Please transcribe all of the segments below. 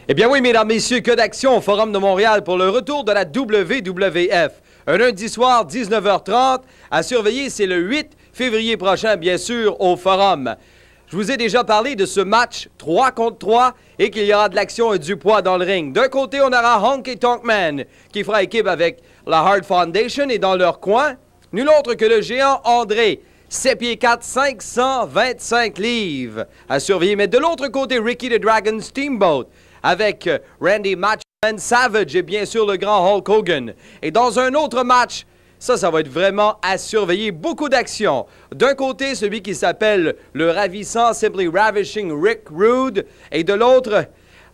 Eh bien oui, mesdames, messieurs, que d'action au Forum de Montréal pour le retour de la WWF. Un lundi soir, 19h30. À surveiller, c'est le 8 février prochain, bien sûr, au Forum. Je vous ai déjà parlé de ce match 3 contre 3 et qu'il y aura de l'action et du poids dans le ring. D'un côté, on aura Honky Tonk Man qui fera équipe avec la Hart Foundation et dans leur coin, nul autre que le géant André. 7 pieds 4, 525 livres à surveiller. Mais de l'autre côté, Ricky the Dragon Steamboat avec Randy Machoman Savage et bien sûr le grand Hulk Hogan. Et dans un autre match, ça va être vraiment à surveiller. Beaucoup d'action. D'un côté, celui qui s'appelle le ravissant, Simply Ravishing Rick Rude. Et de l'autre,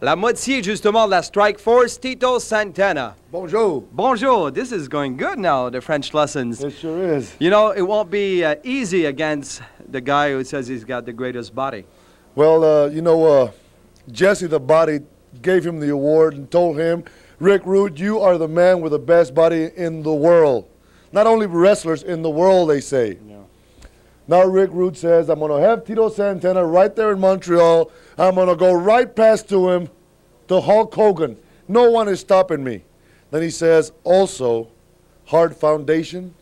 la moitié justement de la Strike Force, Tito Santana. Bonjour. Bonjour. This is going good now, the French lessons. It sure is. You know, it won't be easy against the guy who says he's got the greatest body. Well, Jesse the Body gave him the award and told him, Rick Rude, you are the man with the best body in the world. Not only wrestlers in the world, they say. Yeah. Now Rick Rude says, I'm going to have Tito Santana right there in Montreal. I'm going to go right past to him, to Hulk Hogan. No one is stopping me. Then he says, also, Hart Foundation,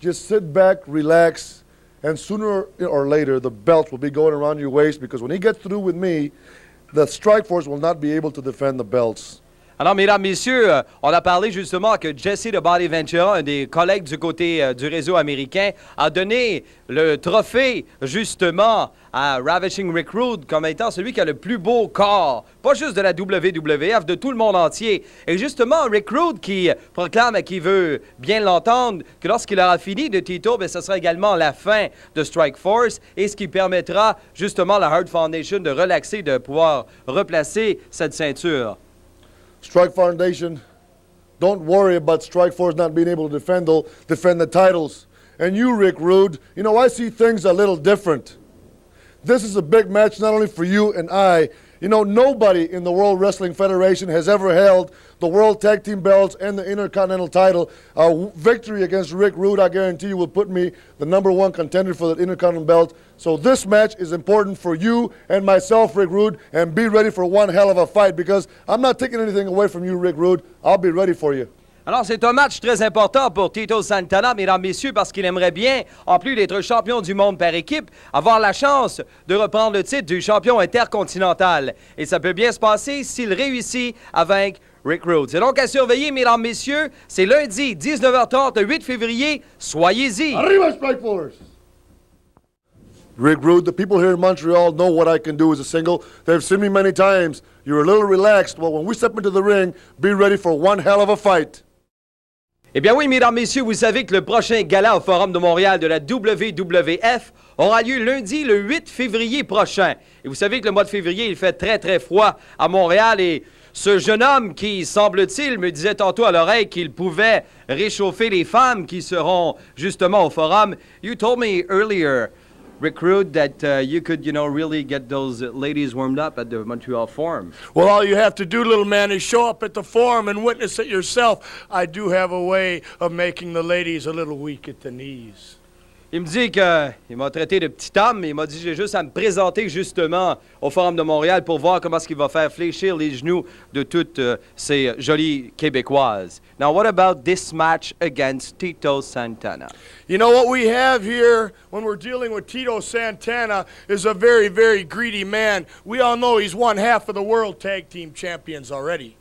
just sit back, relax, and sooner or later, the belt will be going around your waist because when he gets through with me, the Strike Force will not be able to defend the belts. Alors, mesdames, messieurs, on a parlé justement que Jesse de Body Ventura, un des collègues du côté du réseau américain, a donné le trophée justement à Ravishing Rick Rude comme étant celui qui a le plus beau corps, pas juste de la WWF, de tout le monde entier. Et justement, Rick Rude qui proclame et qui veut bien l'entendre que lorsqu'il aura fini de Tito, ce sera également la fin de Strike Force et ce qui permettra justement à la Hart Foundation de relaxer, de pouvoir replacer cette ceinture. Strike Foundation, don't worry about Strike Force not being able to defend the titles. And you, Rick Rude, I see things a little different. This is a big match not only for you and I. Nobody in the World Wrestling Federation has ever held the World Tag Team belts and the Intercontinental title. A victory against Rick Rude, I guarantee you, will put me the #1 contender for the Intercontinental belt. So this match is important for you and myself, Rick Rude, and be ready for one hell of a fight because I'm not taking anything away from you, Rick Rude. I'll be ready for you. Alors, c'est un match très important pour Tito Santana, mesdames, messieurs, parce qu'il aimerait bien, en plus d'être champion du monde par équipe, avoir la chance de reprendre le titre du champion intercontinental. Et ça peut bien se passer s'il réussit à vaincre Rick Rude. C'est donc à surveiller, mesdames, messieurs. C'est lundi, 19h30, le 8 février. Soyez-y! Arriba, Strike Force! Rick Rude, the people here in Montreal know what I can do as a single. They've seen me many times. You're a little relaxed. Well, when we step into the ring, be ready for one hell of a fight. Eh bien oui, mesdames, messieurs, vous savez que le prochain gala au Forum de Montréal de la WWF aura lieu lundi, le 8 février prochain. Et vous savez que le mois de février, il fait très, très froid à Montréal et ce jeune homme qui, semble-t-il, me disait tantôt à l'oreille qu'il pouvait réchauffer les femmes qui seront justement au Forum. You told me earlier, Rick Rude, that you could, really get those ladies warmed up at the Montreal Forum. Well, all you have to do, little man, is show up at the Forum and witness it yourself. I do have a way of making the ladies a little weak at the knees. Il me dit qu'il m'a traité de petit homme, mais il m'a dit j'ai juste à me présenter justement au Forum de Montréal pour voir comment est-ce qu'il va faire fléchir les genoux de toutes ces jolies Québécoises. Now, what about this match against Tito Santana? You know what we have here when we're dealing with Tito Santana is a very, very greedy man. We all know he's won half of the World Tag Team Champions already.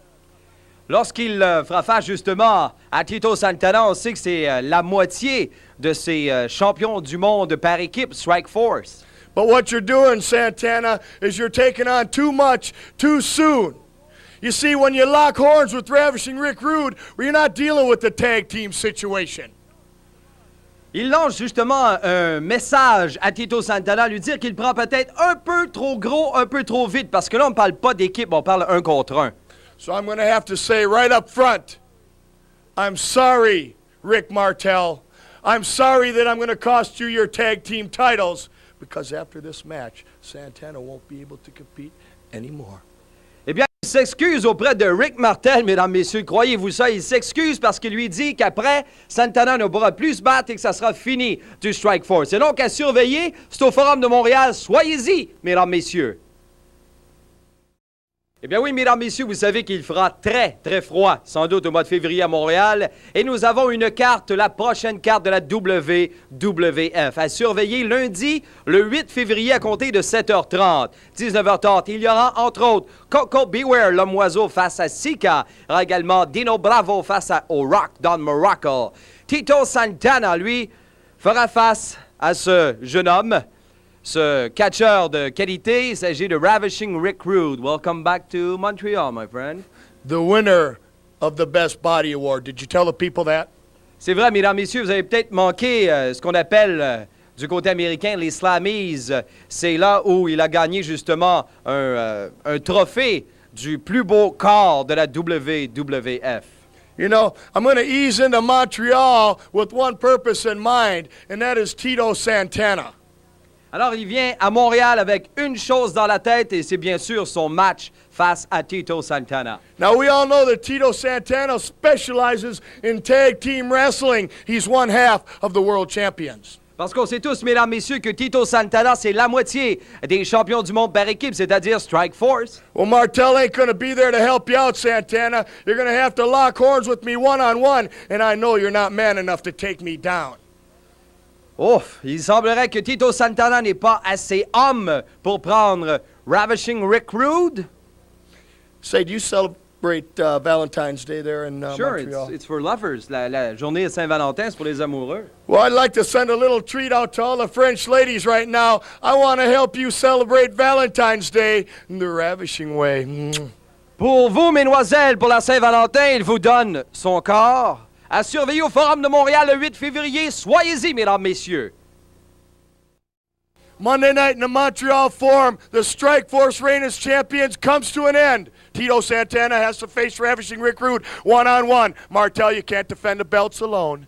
Lorsqu'il fera face justement à Tito Santana, on sait que c'est la moitié de ces champions du monde par équipe, Strike Force. But what you're doing, Santana, is you're taking on too much too soon. You see, when you lock horns with Ravishing Rick Rude, you're not dealing with the tag team situation. Il lance justement un message à Tito Santana, lui dire qu'il prend peut-être un peu trop gros, un peu trop vite, parce que là, on ne parle pas d'équipe, on parle un contre un. So I'm going to have to say right up front, I'm sorry, Rick Martel. I'm sorry that I'm going to cost you your tag team titles because after this match, Santana won't be able to compete anymore. Eh bien, il s'excuse auprès de Rick Martel, mesdames, messieurs. Croyez-vous ça? Il s'excuse parce qu'il lui dit qu'après, Santana ne pourra plus se battre et que ça sera fini du Strike Force. C'est donc à surveiller. C'est au Forum de Montréal. Soyez-y, mesdames, messieurs. Eh bien oui, mesdames, messieurs, vous savez qu'il fera très, très froid, sans doute au mois de février à Montréal. Et nous avons une carte, la prochaine carte de la WWF, à surveiller lundi, le 8 février, à compter de 7h30. 19h30, il y aura, entre autres, Coco Beware, l'homme oiseau, face à Sika. Il y aura également Dino Bravo face à O'Rock, Don Morocco. Tito Santana, lui, fera face à ce jeune homme, ce catcheur de qualité. Il s'agit de Ravishing Rick Rude. Welcome back to Montreal, my friend. The winner of the Best Body Award. Did you tell the people that? C'est vrai, mesdames, messieurs, vous avez peut-être manqué ce qu'on appelle du côté américain les Slammies. C'est là où il a gagné justement un trophée du plus beau corps de la WWF. You know, I'm going to ease into Montreal with one purpose in mind, and that is Tito Santana. Alors, il vient à Montréal avec une chose dans la tête, et c'est bien sûr son match face à Tito Santana. Now, we all know that Tito Santana specializes in tag team wrestling. He's one half of the world champions. Parce qu'on sait tous, mesdames, messieurs, que Tito Santana, c'est la moitié des champions du monde par équipe, c'est-à-dire Strike Force. Well, Martel ain't going to be there to help you out, Santana. You're going to have to lock horns with me one-on-one, and I know you're not man enough to take me down. Ouf, il semblerait que Tito Santana n'est pas assez homme pour prendre Ravishing Rick Rude. Say, do you celebrate Valentine's Day there in Sure, Montreal? it's for lovers. La journée de Saint-Valentin, c'est pour les amoureux. Well, I'd like to send a little treat out to all the French ladies right now. I want to help you celebrate Valentine's Day in the ravishing way. Pour vous, mesdemoiselles, pour la Saint-Valentin, il vous donne son corps. À surveiller au Forum de Montréal le 8 février. Soyez-y, mesdames, messieurs. Monday night in the Montreal Forum, the Strike Force reign as champions comes to an end. Tito Santana has to face Ravishing Rick Rude one-on-one. Martel, you can't defend the belts alone.